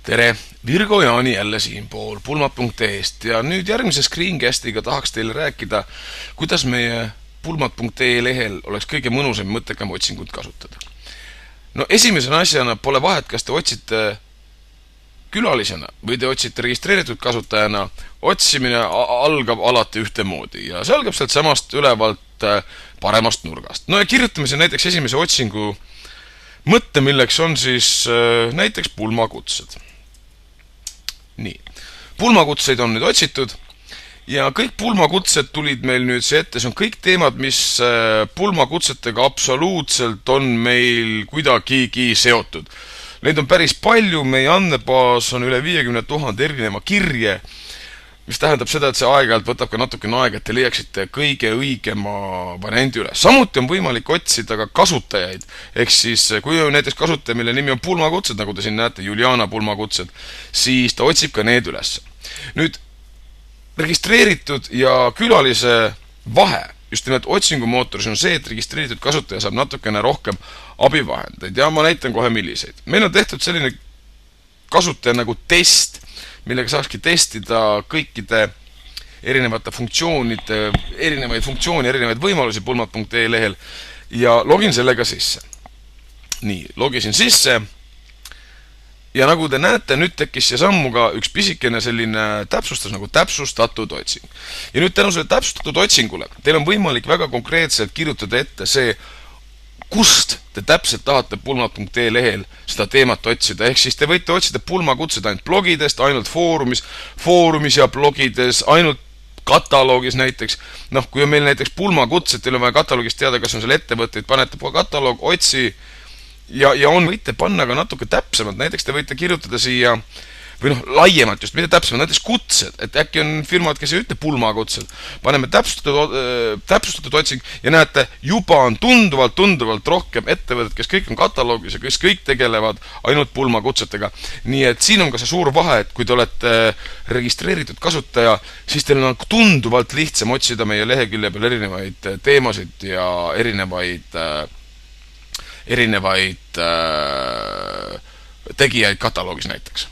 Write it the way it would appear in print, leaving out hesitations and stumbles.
Tere! Virgo Jaani jälle siinpool pulmat.ee-st ja nüüd järgmise screencastiga tahaks teile rääkida, kuidas meie pulmat.ee lehel oleks kõige mõnusam mõttekam otsingut kasutada. No esimese asjana pole vahet, kas te otsite külalisena või te otsite registreeritud kasutajana, otsimine algab alati ühtemoodi ja see algab sealt samast ülevalt paremast nurgast. No ja kirjutame siin näiteks esimese otsingu mõtte, milleks on siis näiteks pulmakutsed. Nii, pulmakutseid on nüüd otsitud ja kõik pulmakutsed tulid meil nüüd see ette, see on kõik teemad, mis pulmakutsetega absoluutselt on meil kuidagigi seotud. Neid on päris palju, meie andmebaas on üle 50 000 erineva kirje, mis tähendab seda, et see aeg-ajalt võtab ka natukene aega, et te leiaksite kõige õigema variandi üle. Samuti on võimalik otsida ka kasutajaid, ehk siis kui on näiteks kasutaja, mille nimi on pulmakutsed, nagu te siin näete, Juliana pulmakutsed, siis ta otsib ka need üles. Nüüd, registreeritud ja külalise vahe, just nimelt otsingumootoris on see, et registreeritud kasutaja saab natukene rohkem abivahendeid ja ma näitan kohe milliseid. Meil on tehtud selline kasutaja nagu test, millega saakski testida kõikide erinevate funktsioonide, erinevaid võimalusi pulmat.ee lehel ja login sellega sisse. Nii, logisin sisse ja nagu te näete, nüüd tekkis siia sammu ka üks pisikene selline täpsustus nagu täpsustatud otsing. Ja nüüd tänu selle täpsustatud otsingule teil on võimalik väga konkreetselt kirjutada ette see, kust te täpselt tahate pulmat.ee lehel seda teemat otsida, ehk siis te võite otsida pulmakutsed ainult blogidest, ainult foorumis ja blogides, ainult kataloogis näiteks. Noh, kui on meil näiteks pulmakutsed, teil on vaja kataloogist teada, kas on seal ettevõtteid, panete kataloog, otsi ja võite panna ka natuke täpsemalt, näiteks te võite kirjutada siia või noh, laiemalt just, mitte täpsemalt, näiteks kutsed, et äkki on firmad, kes ei ütle pulmakutsed. Paneme täpsustatud otsing ja näete, juba on tunduvalt rohkem ettevõtted, kes kõik on kataloogis ja kes kõik tegelevad ainult pulmakutsetega. Nii et siin on ka see suur vahe, et kui te olete registreeritud kasutaja, siis teil on tunduvalt lihtsam otsida meie lehekülje peal erinevaid teemasid ja erinevaid tegijaid kataloogis näiteks.